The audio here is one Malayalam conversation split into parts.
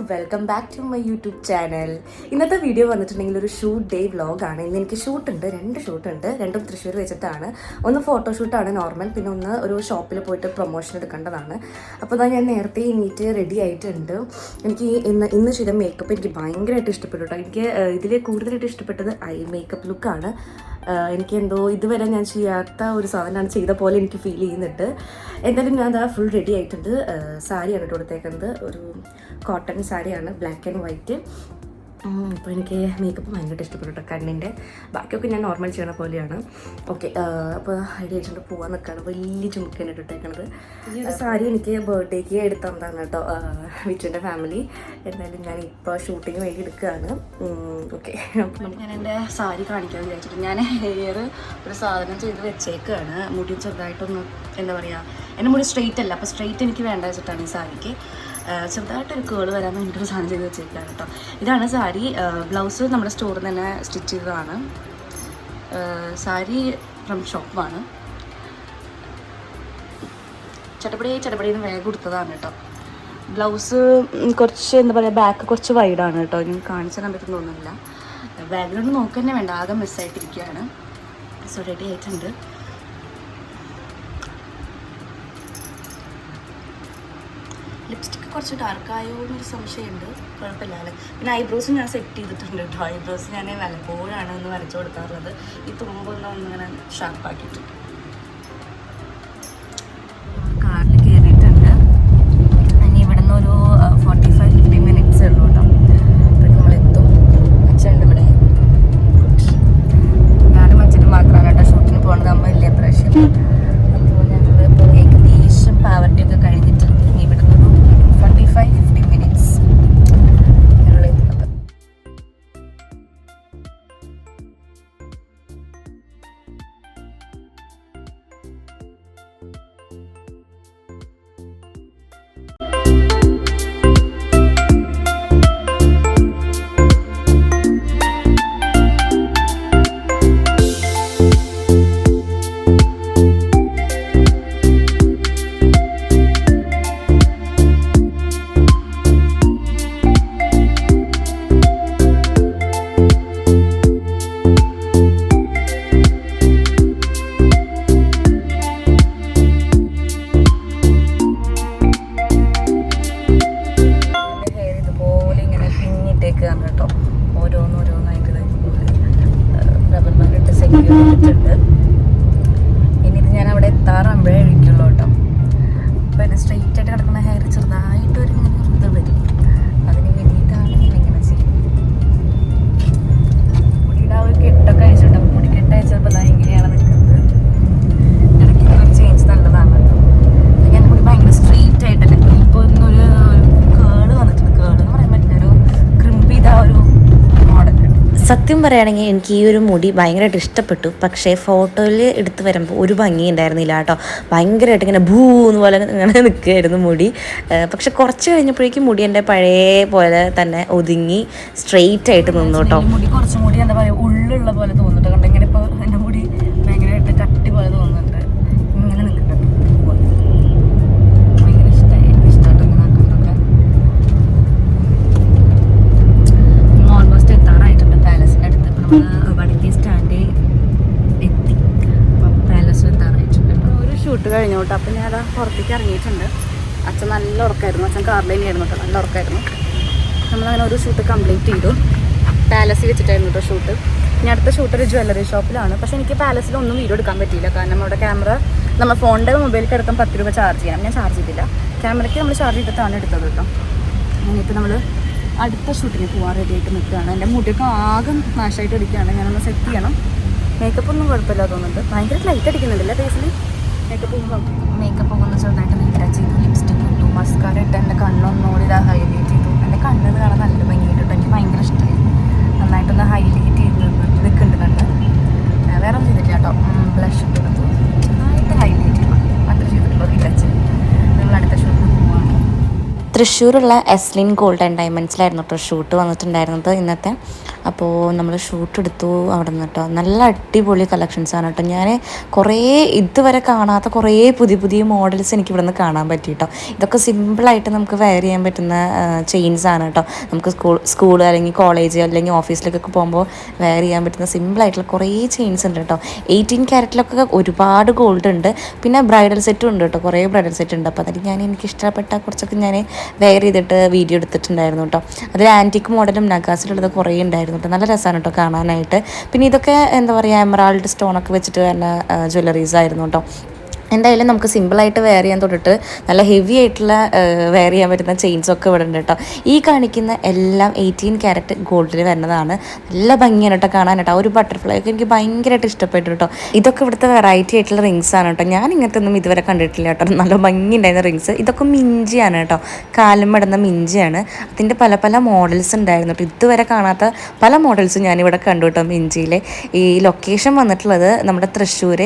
Welcome back to my YouTube channel. ഇന്നത്തെ വീഡിയോ വന്നിട്ടുണ്ടെങ്കിൽ ഒരു ഷൂട്ട് ഡേ വ്ളോഗാണ്. ഇന്ന് എനിക്ക് ഷൂട്ടുണ്ട്, 2 ഷൂട്ടുണ്ട്. രണ്ടും തൃശ്ശൂർ വെച്ചിട്ടാണ്. ഒന്ന് ഫോട്ടോഷൂട്ടാണ് നോർമൽ, പിന്നെ ഒന്ന് ഒരു ഷോപ്പിൽ പോയിട്ട് പ്രൊമോഷൻ എടുക്കേണ്ടതാണ്. അപ്പോൾ അതാ ഞാൻ നേരത്തെ എണീറ്റ് റെഡി ആയിട്ടുണ്ട്. എനിക്ക് ഇന്ന് ചെയ്ത മേക്കപ്പ് എനിക്ക് ഭയങ്കരമായിട്ട് ഇഷ്ടപ്പെട്ടു കേട്ടോ. എനിക്ക് ഇതിൽ കൂടുതലായിട്ട് ഇഷ്ടപ്പെട്ടത് ഐ മേക്കപ്പ് ലുക്കാണ്. എനിക്ക് എന്തോ ഇതുവരെ ഞാൻ ചെയ്യാത്ത ഒരു സാധനമാണ് ചെയ്ത പോലെ എനിക്ക് ഫീൽ ചെയ്യുന്നുണ്ട്. എന്തായാലും ഞാൻ അതാ ഫുൾ റെഡി ആയിട്ടുണ്ട്. സാരിയാണ് ഇട്ട് കൊടുത്തേക്കുന്നത്, ഒരു കോട്ടൺ സാരിയാണ്, ബ്ലാക്ക് ആൻഡ് വൈറ്റ്. അപ്പോൾ എനിക്ക് മേക്കപ്പ് ഭയങ്കരമായിട്ട് ഇഷ്ടപ്പെട്ടു കണ്ണിൻ്റെ. ബാക്കിയൊക്കെ ഞാൻ നോർമൽ ചെയ്യണ പോലെയാണ്. ഓക്കെ, അപ്പോൾ റെഡി ആയിട്ടുണ്ട്, പോകാൻ നിൽക്കുകയാണ്. വലിയ ചുമക്കാണ് ഇട്ടിട്ടേക്കണത്. ഈ ഒരു സാരി എനിക്ക് ബർത്ത്ഡേക്ക് എടുത്തതാണ് കേട്ടോ, വിച്ചുവിൻ്റെ ഫാമിലി. എന്തായാലും ഞാൻ ഇപ്പോൾ ഷൂട്ടിന് വേണ്ടി എടുക്കുകയാണ്. ഓക്കെ, അപ്പോൾ ഞാൻ എൻ്റെ സാരി കാണിക്കാൻ വിചാരിച്ചിട്ട് ഞാൻ ഹെയർ ഒരു സാധനം ചെയ്ത് വെച്ചേക്കാണ്. മുടി ചെറുതായിട്ടൊന്ന് എന്താ പറയുക, എൻ്റെ മുടി സ്ട്രെയിറ്റ് അല്ല, അപ്പോൾ സ്ട്രെയിറ്റ് എനിക്ക് വേണ്ട വെച്ചിട്ടാണ് ഈ സാരിക്ക് ചെറുതായിട്ടൊരു കേൾ വരാൻ വേണ്ടിയിട്ടൊരു സാധനം ചെയ്ത് വെച്ചേക്കാണ് കേട്ടോ. ഇതാണ് സാരി. ബ്ലൗസ് നമ്മുടെ സ്റ്റോറിൽ തന്നെ സ്റ്റിച്ച് ചെയ്തതാണ്. സാരി ഫ്രം ഷോപ്പാണ്. ചട്ടപ്പടിന്ന് വേഗം കൊടുത്തതാണ് കേട്ടോ. ബ്ലൗസ് കുറച്ച് എന്താ പറയുക, ബാക്ക് കുറച്ച് വൈഡാണ് കേട്ടോ. എനിക്ക് കാണിച്ചാൽ പറ്റുന്ന തോന്നുന്നില്ല. ബാക്ക്ഗ്രൗണ്ട് നോക്കുക തന്നെ വേണ്ട, ആകെ മിസ്സായിട്ടിരിക്കുകയാണ്. സോ റെഡി ആയിട്ടുണ്ട്. ലിപ്സ്റ്റിക്ക് കുറച്ച് ഡാർക്കായോ എന്നൊരു സംശയമുണ്ട്. കുഴപ്പമില്ല അല്ലേ. പിന്നെ ഐബ്രോസ് ഞാൻ സെറ്റ് ചെയ്തിട്ടുണ്ട് കേട്ടോ. ഐബ്രോസ് ഞാൻ വല്ലപ്പോഴാണ് ഒന്ന് വരച്ചു കൊടുക്കാറുള്ളത്. ഈ തുമ്പൊന്നിങ്ങനെ ഷാർപ്പാക്കിയിട്ടുണ്ട്. കാറിൽ കയറിയിട്ടുണ്ട്. ഇനി ഇവിടെ നിന്ന് ഒരു 45-50 മിനിറ്റ്സ് ഉള്ളൂ കേട്ടോ. അപ്പോൾ നമ്മളെത്തും. അച്ഛനുണ്ട് ഇവിടെ. ഞാനും അച്ഛനും മാത്രമാണ് കേട്ടോ ഷൂട്ടിന് പോകുന്നത്. അമ്മ ഇല്ല പ്രാവശ്യം. അപ്പോൾ ഞങ്ങളിപ്പോൾ ഏകദേശം പാവർട്ടിയൊക്കെ കഴിഞ്ഞിട്ട് ഇവിടെ നിന്നൊരു 45-50 മിനിറ്റ്സ് ഞങ്ങളെത്തുന്നത്. കേട്ടോ ഓരോന്നോരോന്നായിട്ട് റബ്ബർ ബാൻഡിട്ട് സെക്യൂർ ചെയ്തിട്ടുണ്ട്. ഇനി ഇത് ഞാൻ അവിടെ എത്താറാകുമ്പോഴേ കഴിക്കുള്ളൂ കേട്ടോ. അപ്പോൾ എന്നെ സ്ട്രെയിറ്റ് ആയിട്ട് കിടക്കുന്ന ഹെയർ ചെറുതായിട്ടൊരു ഇത് വരും. അതിന് വേണ്ടിയിട്ടാണ് ഇങ്ങനെ ചെയ്യുന്നത്. മുടിയുടെ ആ ഒരു കെട്ടൊക്കെ അയച്ചിട്ടുണ്ട്. അപ്പോൾ മുടി കെട്ട് അയച്ചപ്പോൾ അതാ ഇങ്ങനെയാണ് നിൽക്കുന്നത്. ഇടയ്ക്ക് ഒരു ചേഞ്ച് നല്ലതാണ് കേട്ടോ. ഞാൻ മുടി ഭയങ്കര സ്ട്രെയിറ്റ് ആയിട്ടല്ല, ഇപ്പോൾ ഒന്നൊരു കേള് വന്നിട്ടുണ്ട്. കേള് എന്ന് പറയാൻ പറ്റില്ല, ഒരു ഒരു മോഡൽ. സത്യം പറയുകയാണെങ്കിൽ എനിക്ക് ഈ ഒരു മുടി ഭയങ്കരമായിട്ട് ഇഷ്ടപ്പെട്ടു. പക്ഷേ ഫോട്ടോയിൽ എടുത്ത് വരുമ്പോൾ ഒരു ഭംഗി ഉണ്ടായിരുന്നില്ല കേട്ടോ. ഭയങ്കരമായിട്ട് ഇങ്ങനെ ഭൂന്ന് പോലെ ഇങ്ങനെ നിൽക്കുകയായിരുന്നു മുടി. പക്ഷെ കുറച്ച് കഴിഞ്ഞപ്പോഴേക്കും മുടി എൻ്റെ പഴയ പോലെ തന്നെ ഒതുങ്ങി സ്ട്രെയിറ്റ് ആയിട്ട് നിന്നു കേട്ടോ. മുടി കുറച്ചും കൂടി എന്താ പറയുക, ഉള്ളുള്ള പോലെ തോന്നിട്ട് കണ്ട്. ഇങ്ങനെ ഇപ്പോൾ എൻ്റെ മുടി ഭയങ്കരമായിട്ട് കട്ടി പോലെ തോന്നുന്നുണ്ട്. ഇങ്ങനെ നിൽക്കുന്നുണ്ട്. ഭയങ്കര ഇഷ്ടമായിട്ട് ഇങ്ങനെ ആക്കുന്നതൊക്കെ. ഓൾമോസ്റ്റ് എത്താറായിട്ടുണ്ട് പാലസിൻ്റെ അടുത്ത്. ഇപ്പോൾ നമ്മൾ വടക്കേ സ്റ്റാൻഡിൽ എത്തി. അപ്പം പാലസും എത്താറായിട്ടുണ്ട്. ഇപ്പോൾ ഒരു ഷൂട്ട് കഴിഞ്ഞു കേട്ടോ. അപ്പം ഞാൻ അതാ പുറത്തേക്ക് ഇറങ്ങിയിട്ടുണ്ട്. അച്ഛൻ നല്ല ഉറക്കമായിരുന്നു. അച്ഛൻ കാറിൽ തന്നെയായിരുന്നു കേട്ടോ, നല്ല ഉറക്കമായിരുന്നു. നമ്മളങ്ങനെ ഒരു ഷൂട്ട് കംപ്ലീറ്റ് ചെയ്തു. പാലസിൽ വെച്ചിട്ടായിരുന്നു കേട്ടോ ഷൂട്ട്. ഇനി അടുത്ത ഷൂട്ട് ഒരു ജ്വല്ലറി ഷോപ്പിലാണ്. പക്ഷേ എനിക്ക് പാലസിലൊന്നും വീഡിയോ എടുക്കാൻ പറ്റിയില്ല. കാരണം നമ്മുടെ ക്യാമറ നമ്മൾ ഫോണിൻ്റെ മൊബൈലിൽ എടുക്കാൻ 10 രൂപ ചാർജ് ചെയ്യണം. ഞാൻ ചാർജ് ചെയ്തില്ല. ക്യാമറയ്ക്ക് നമ്മൾ ചാർജ് ചെയ്തിട്ടാണ് എടുത്തത് കേട്ടോ. എന്നിട്ട് നമ്മൾ അടുത്ത ഷൂട്ടിന് പോകാൻ റെഡി ആയിട്ട് നിൽക്കുകയാണ്. എൻ്റെ മുടിയൊക്കെ ആകെ നാശമായിട്ട് ഇരിക്കുകയാണ്. ഞാനൊന്ന് സെറ്റ് ചെയ്യണം. മേക്കപ്പ് ഒന്നും കുഴപ്പമില്ല തോന്നുന്നുണ്ട്. ഭയങ്കര ലൈറ്റ് അടിക്കുന്നുണ്ടല്ലേ ഫേസിൽ. മേക്കപ്പ് ഒന്ന് ചെറുതായിട്ട് റീടച്ച് ചെയ്തു. ലിപ്സ്റ്റിക് ഇട്ടു, മസ്കാര ഇട്ട് എൻ്റെ കണ്ണൊന്നുകൂടി ഇതാ ഹൈലൈറ്റ് ചെയ്തു. എൻ്റെ കണ്ണെന്ന് കാണാൻ നല്ല ഭംഗിയായിട്ടോ. എനിക്ക് ഭയങ്കര ഇഷ്ടമായി. നന്നായിട്ടൊന്ന് ഹൈലൈറ്റ് ചെയ്ത് നിൽക്കുന്നുണ്ട് കണ്ണ്. വേറെ ഒന്നും ചെയ്തിട്ടില്ല കേട്ടോ. ബ്ലഷ് ഇട്ട് കൊടുത്തു, ചെറുതായിട്ട് ഹൈലൈറ്റ് ചെയ്തു. അത്ര ചെയ്തിട്ടുള്ളൂ റീടച്ച്. നിങ്ങൾ അടുത്ത ഷൂട്ടിന് പോവാണ്. തൃശ്ശൂരുള്ള എസ്ലിൻ ഗോൾഡ് ആൻഡ് ഡയമണ്ട്സിലായിരുന്നു കേട്ടോ ഷൂട്ട് വന്നിട്ടുണ്ടായിരുന്നത് ഇന്നത്തെ. അപ്പോൾ നമ്മൾ ഷൂട്ട് എടുത്തു അവിടെ നിന്ന് കേട്ടോ. നല്ല അടിപൊളി കളക്ഷൻസാണ് കേട്ടോ. ഞാൻ കുറേ ഇതുവരെ കാണാത്ത കുറേ പുതിയ പുതിയ മോഡൽസ് എനിക്ക് ഇവിടെ നിന്ന് കാണാൻ പറ്റി കേട്ടോ. ഇതൊക്കെ സിമ്പിളായിട്ട് നമുക്ക് വെയർ ചെയ്യാൻ പറ്റുന്ന ചെയിൻസാണ് കേട്ടോ. നമുക്ക് സ്കൂൾ അല്ലെങ്കിൽ കോളേജ് അല്ലെങ്കിൽ ഓഫീസിലേക്കൊക്കെ പോകുമ്പോൾ വെയർ ചെയ്യാൻ പറ്റുന്ന സിമ്പിളായിട്ടുള്ള കുറേ ചെയിൻസ് ഉണ്ട് കേട്ടോ. 18 ക്യാരറ്റിലൊക്കെ ഒരുപാട് ഗോൾഡ് ഉണ്ട്. പിന്നെ ബ്രൈഡൽ സെറ്റും ഉണ്ട് കേട്ടോ. കുറേ ബ്രൈഡൽ സെറ്റ് ഉണ്ട്. അപ്പോൾ അതിൽ എനിക്ക് ഇഷ്ടപ്പെട്ട കുറച്ചൊക്കെ ഞാൻ വെയർ ചെയ്തിട്ട് വീഡിയോ എടുത്തിട്ടുണ്ടായിരുന്നു കേട്ടോ. അതിൽ ആൻറ്റിക് മോഡലും നഗാസിലുള്ളത് കുറേ ഉണ്ടായിരുന്നു കേട്ടോ. നല്ല രസമാണ് കേട്ടോ കാണാനായിട്ട്. പിന്നെ ഇതൊക്കെ എന്താ പറയുക, എമറാൾഡ് സ്റ്റോണൊക്കെ വെച്ചിട്ട് വരുന്ന ജ്വല്ലറീസ് ആയിരുന്നു കേട്ടോ. എന്തായാലും നമുക്ക് സിമ്പിളായിട്ട് വെയർ ചെയ്യാൻ തൊട്ടിട്ട് നല്ല ഹെവി ആയിട്ടുള്ള വെയർ ചെയ്യാൻ പറ്റുന്ന ചെയിൻസൊക്കെ ഇവിടെ ഉണ്ട് കേട്ടോ. ഈ കാണിക്കുന്ന എല്ലാം 18 ക്യാരറ്റ് ഗോൾഡിൽ വരുന്നതാണ്. നല്ല ഭംഗിയാണ് കേട്ടോ കാണാനായിട്ട്. ആ ഒരു ബട്ടർഫ്ലൈ ഒക്കെ എനിക്ക് ഭയങ്കരമായിട്ട് ഇഷ്ടപ്പെട്ടു കേട്ടോ. ഇതൊക്കെ ഇവിടുത്തെ വെറൈറ്റി ആയിട്ടുള്ള റിങ്സ് ആണ് കേട്ടോ. ഞാൻ ഇങ്ങനത്തെ ഒന്നും ഇതുവരെ കണ്ടിട്ടില്ല കേട്ടോ. നല്ല ഭംഗി ഉണ്ടായിരുന്ന റിങ്സ്. ഇതൊക്കെ മിഞ്ചിയാണ് കേട്ടോ. കാലും ഇടുന്ന മിഞ്ചിയാണ്. അതിൻ്റെ പല പല മോഡൽസ് ഉണ്ടായിരുന്നു കേട്ടോ. ഇതുവരെ കാണാത്ത പല മോഡൽസും ഞാനിവിടെ കണ്ടു കേട്ടോ മിഞ്ചിയിലെ. ഈ ലൊക്കേഷൻ വന്നിട്ടുള്ളത് നമ്മുടെ തൃശ്ശൂർ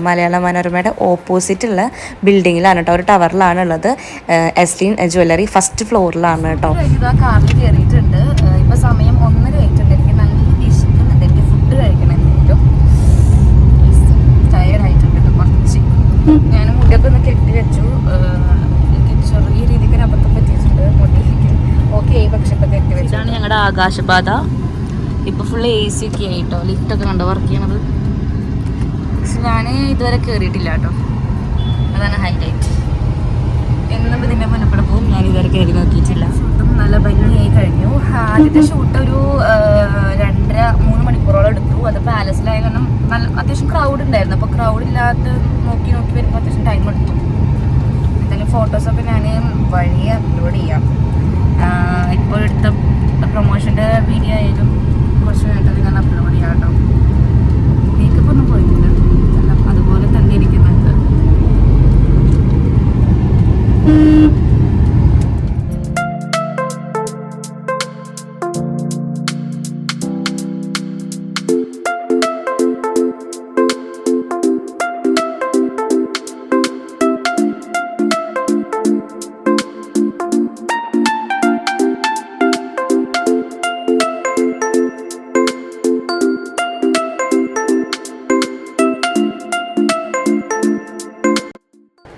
മലയാള മനോരമയുടെ ഓപ്പോസിറ്റുള്ള ബിൽഡിങ്ങിലാണ് കേട്ടോ. ഒരു ടവറിലാണ് ഉള്ളത്. എസ്ലീൻ ജ്വല്ലറി ഫസ്റ്റ് ഫ്ലോറിലാണ് കേട്ടോ. കാറിൽ കയറിയിട്ടുണ്ട്. ഇപ്പോൾ സമയം 1:30 ആയിട്ടുണ്ട്. എനിക്ക് നല്ല വിശക്കുന്നുണ്ട്. എനിക്ക് ഫുഡ് കഴിക്കണം എന്തെങ്കിലും. ടയർഡായിട്ടുണ്ട് കേട്ടോ കുറച്ച്. ഞാൻ മുടിയൊക്കെ ഒന്ന് കെട്ടി വെച്ചു. എനിക്ക് ചെറിയ രീതിക്ക് ഒരു അബദ്ധം പറ്റിയിട്ടുണ്ട് മുടിയിലേക്ക്. ഓക്കെ, പക്ഷെ ഇപ്പോൾ കെട്ടി വെച്ചാണ് ഞങ്ങളുടെ ആകാശപാത. ഇപ്പോൾ ഫുള്ള് AC ഒക്കെ ആയിട്ടോ. ലിഫ്റ്റൊക്കെ കണ്ടോ വർക്ക് ചെയ്യണത്. പക്ഷെ ഞാൻ ഇതുവരെ കയറിയിട്ടില്ല കേട്ടോ. അതാണ് ഹൈലൈറ്റ്. എന്നും ഇതിൻ്റെ മുന്നപ്പടെ പോകും. ഞാൻ ഇതുവരെ കയറി നോക്കിയിട്ടില്ല. ഷൂട്ടും നല്ല ഭംഗിയായി കഴിഞ്ഞു. ആദ്യത്തെ ഷൂട്ട് ഒരു 2.5-3 മണിക്കൂറോളം എടുത്തു. അത് പാലസിലായ കാരണം നല്ല അത്യാവശ്യം ക്രൗഡ് ഉണ്ടായിരുന്നു. അപ്പോൾ ക്രൗഡ് ഇല്ലാത്ത നോക്കി വരുമ്പോൾ അത്യാവശ്യം ടൈം എടുത്തു. എന്തായാലും ഫോട്ടോസൊക്കെ ഞാൻ വഴിയെ അപ്ലോഡ് ചെയ്യാം. ഇപ്പോൾ എടുത്ത പ്രൊമോഷൻ്റെ വീഡിയോ ആയാലും കുറച്ച് നേരത്തെ ഞാൻ അപ്ലോഡ് ചെയ്യാം കേട്ടോ. മേക്കപ്പ് ഒന്നും പോയിട്ടില്ല. അതുപോലെ തന്നെ ഇരിക്കുന്നുണ്ട്.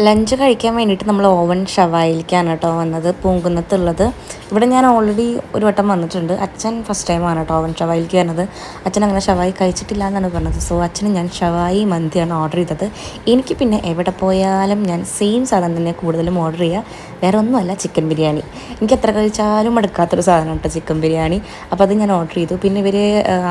ലഞ്ച് കഴിക്കാൻ വേണ്ടിയിട്ട് നമ്മൾ ഓവൻ ഷവായിലേക്കാണ് കേട്ടോ വന്നത്, പൂങ്കുന്നത്തുള്ളത്. ഇവിടെ ഞാൻ ഓൾറെഡി ഒരു വട്ടം വന്നിട്ടുണ്ട്. അച്ഛൻ ഫസ്റ്റ് ടൈമാണ് കേട്ടോ ഓവൻ ഷവായിലേക്ക് വരുന്നത്. അച്ഛൻ അങ്ങനെ ഷവായി കഴിച്ചിട്ടില്ല എന്നാണ് പറഞ്ഞത്. സോ അച്ഛന് ഞാൻ ഷവായി മന്തിയാണ് ഓർഡർ ചെയ്തത്. എനിക്ക് പിന്നെ എവിടെ പോയാലും ഞാൻ സെയിം സാധനം തന്നെ കൂടുതലും ഓർഡർ ചെയ്യുക. വേറെ ഒന്നുമല്ല, ചിക്കൻ ബിരിയാണി. എനിക്ക് എത്ര കഴിച്ചാലും മടുക്കാത്തൊരു സാധനം കേട്ടോ ചിക്കൻ ബിരിയാണി. അപ്പോൾ അത് ഞാൻ ഓർഡർ ചെയ്തു. പിന്നെ ഇവർ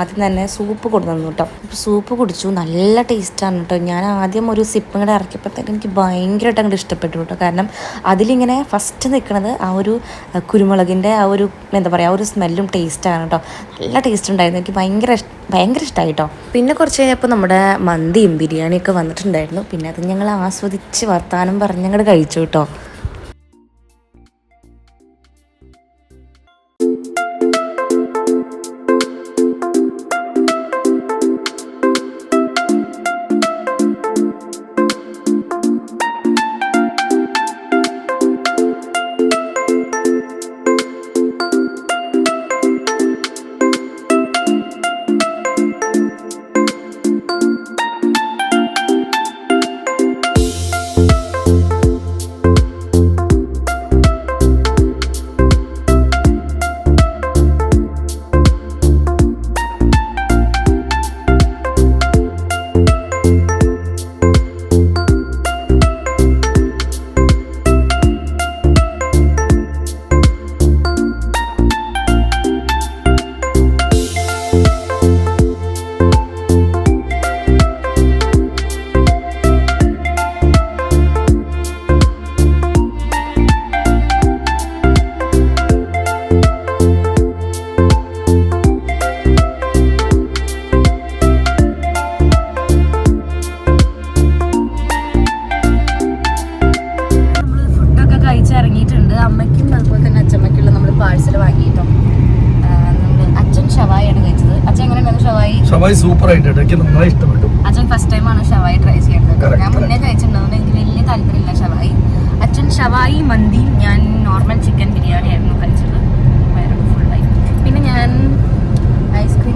ആദ്യം തന്നെ സൂപ്പ് കൊടുത്തു കേട്ടോ. സൂപ്പ് കുടിച്ചു. നല്ല ടേസ്റ്റാണ് കേട്ടോ. ഞാൻ ആദ്യം ഒരു സിപ്പ് ഇങ്ങോട്ട് ഇറക്കിയപ്പോഴത്തേക്കും എനിക്ക് ഭയങ്കരമായിട്ട് അങ്ങോട്ട് ഇഷ്ടപ്പെട്ടു കേട്ടോ. കാരണം അതിലിങ്ങനെ ഫസ്റ്റ് നിൽക്കുന്നത് ആ ഒരു കുരുമുളകിൻ്റെ ആ ഒരു എന്താ പറയുക, ആ ഒരു സ്മെല്ലും ടേസ്റ്റാണ് കേട്ടോ. നല്ല ടേസ്റ്റ് ഉണ്ടായിരുന്നു. എനിക്ക് ഭയങ്കര ഇഷ്ടമായി കേട്ടോ. പിന്നെ കുറച്ച് കഴിഞ്ഞപ്പോൾ നമ്മുടെ മന്തിയും ബിരിയാണിയൊക്കെ വന്നിട്ടുണ്ടായിരുന്നു. പിന്നെ അത് ഞങ്ങൾ ആസ്വദിച്ച് വർത്താനം പറഞ്ഞങ്ങോട്ട് കഴിച്ചു കേട്ടോ. അമ്മയ്ക്കും അതുപോലെ തന്നെ അച്ഛമ്മയ്ക്കുള്ള നമ്മൾ പാഴ്സൽ വാങ്ങിയിട്ടോ. അച്ഛൻ ഷവായിയാണ് കഴിച്ചത്. അച്ഛൻ എങ്ങനെയുണ്ടായിരുന്നു ഷവായി? ഷവായി സൂപ്പർ ആയിട്ട് എനിക്ക് നന്നായി ഇഷ്ടപ്പെട്ടു. അച്ഛൻ ഫസ്റ്റ് ടൈമാണ് ഷവായി ട്രൈ ചെയ്യുന്നത്. ഞാൻ മുന്നേ കഴിച്ചിട്ടുണ്ടതുകൊണ്ട് എനിക്ക് വലിയ താല്പര്യമില്ല ഷവായി. അച്ഛൻ ഷവായി മന്തിയും ഞാൻ നോർമൽ ചിക്കൻ ബിരിയാണി ആയിരുന്നു കഴിച്ചത്. വയറൊക്കെ ഫുള്ളായി. പിന്നെ ഞാൻ ഐസ്ക്രീം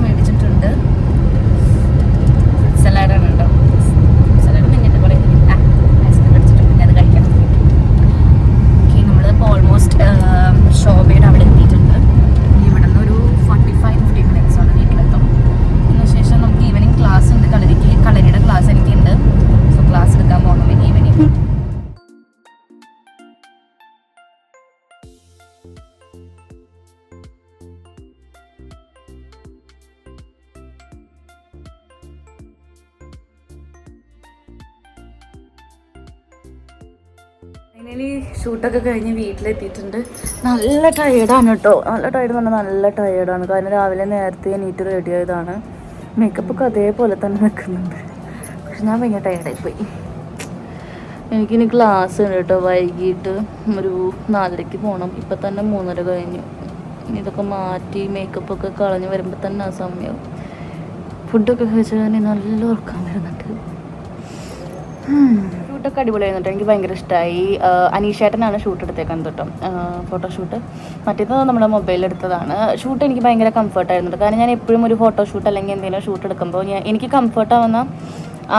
ഫൈനലി ഷൂട്ടൊക്കെ കഴിഞ്ഞ് വീട്ടിലെത്തിയിട്ടുണ്ട്. നല്ല ടയേർഡാണ് കേട്ടോ. നല്ല ടയേർഡ് എന്ന് പറഞ്ഞാൽ നല്ല ടയേർഡാണ്. കാരണം രാവിലെ നേരത്തെ എണീറ്റ് റെഡി ആയതാണ്. മേക്കപ്പൊക്കെ അതേപോലെ തന്നെ നിൽക്കുന്നുണ്ട്. പക്ഷെ ഞാൻ ഭയങ്കര ടയേർഡായിപ്പോയി. എനിക്കിനി ക്ലാസ് ഉണ്ട് കേട്ടോ. വൈകിട്ട് ഒരു 4:30 പോകണം. ഇപ്പം തന്നെ 3:30 കഴിഞ്ഞു. ഇതൊക്കെ മാറ്റി മേക്കപ്പൊക്കെ കളഞ്ഞ് വരുമ്പോൾ തന്നെ ആ സമയമാവും. ഫുഡൊക്കെ കഴിച്ചാൽ തന്നെ നല്ല ഉറക്കാൻ വരുന്നുണ്ട്. ഷൂട്ടൊക്കെ അടിപൊളിയായിരുന്നു കേട്ടോ. എനിക്ക് ഭയങ്കര ഇഷ്ടമായി. അനീഷേട്ടനാണ് ഷൂട്ട് എടുത്തേക്കുന്നത് കേട്ടോ, ഫോട്ടോഷൂട്ട്. മറ്റേത് നമ്മുടെ മൊബൈലിൽ എടുത്തതാണ്. ഷൂട്ട് എനിക്ക് ഭയങ്കര കംഫർട്ടായിരുന്നു. കാരണം ഞാൻ എപ്പോഴും ഒരു ഫോട്ടോഷൂട്ട് അല്ലെങ്കിൽ എന്തെങ്കിലും ഷൂട്ട് എടുക്കുമ്പോൾ എനിക്ക് കംഫർട്ടാവുന്ന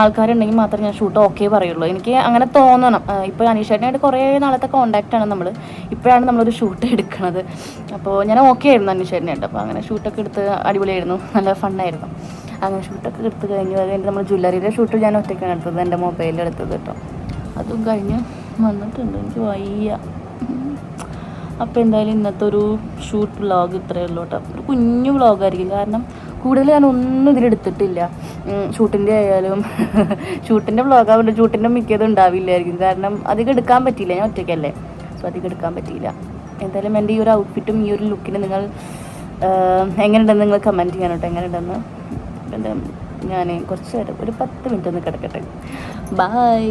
ആൾക്കാരുണ്ടെങ്കിൽ മാത്രമേ ഞാൻ ഷൂട്ട് ഓക്കെ പറയുള്ളൂ. എനിക്ക് അങ്ങനെ തോന്നണം. ഇപ്പോൾ അനീഷേട്ടനായിട്ട് കുറേ നാളത്തെ കോണ്ടാക്റ്റാണ് നമ്മൾ. ഇപ്പോഴാണ് നമ്മളൊരു ഷൂട്ട് എടുക്കുന്നത്. അപ്പോൾ ഞാൻ ഓക്കെ ആയിരുന്നു അനീഷേട്ടനായിട്ട്. അപ്പോൾ അങ്ങനെ ഷൂട്ടൊക്കെ എടുത്ത് അടിപൊളിയായിരുന്നു. നല്ല ഫണ്ണായിരുന്നു. അങ്ങനെ ഷൂട്ടൊക്കെ എടുത്ത് കഴിഞ്ഞു. അത് കഴിഞ്ഞ് നമ്മൾ ജ്വല്ലറിയുടെ ഷൂട്ട് ഞാൻ ഒറ്റയ്ക്കാണ് എടുത്തത്, എൻ്റെ മൊബൈലിൽ എടുത്തത് കേട്ടോ. അതും കഴിഞ്ഞ് വന്നിട്ടുണ്ട്. എനിക്ക് വയ്യ. അപ്പോൾ എന്തായാലും ഇന്നത്തെ ഒരു ഷൂട്ട് വ്ളോഗ് ഇത്രയേ ഉള്ളൂ കേട്ടോ. ഒരു കുഞ്ഞു വ്ളോഗായിരിക്കും. കാരണം കൂടുതൽ ഞാൻ ഒന്നും ഇതിലെടുത്തിട്ടില്ല. ഷൂട്ടിൻ്റെ ആയാലും ഷൂട്ടിൻ്റെ വ്ളോഗാവുണ്ട്. ഷൂട്ടിൻ്റെ മിക്കതും ഉണ്ടാവില്ലായിരിക്കും. കാരണം അധികം എടുക്കാൻ പറ്റിയില്ല, ഞാൻ ഒറ്റയ്ക്കല്ലേ. സോ അധികം എടുക്കാൻ പറ്റിയില്ല. എന്തായാലും എൻ്റെ ഈ ഒരു ഔട്ട്ഫിറ്റും ഈ ഒരു ലുക്കിന് നിങ്ങൾ എങ്ങനെയുണ്ടെന്ന് നിങ്ങൾ കമൻറ്റ് ചെയ്യാൻ കേട്ടോ. എങ്ങനെയുണ്ടെന്ന് ഞാൻ കുറച്ച് നേരം ഒരു 10 മിനിറ്റ് ഒന്ന് കിടക്കട്ടെ. ബൈ.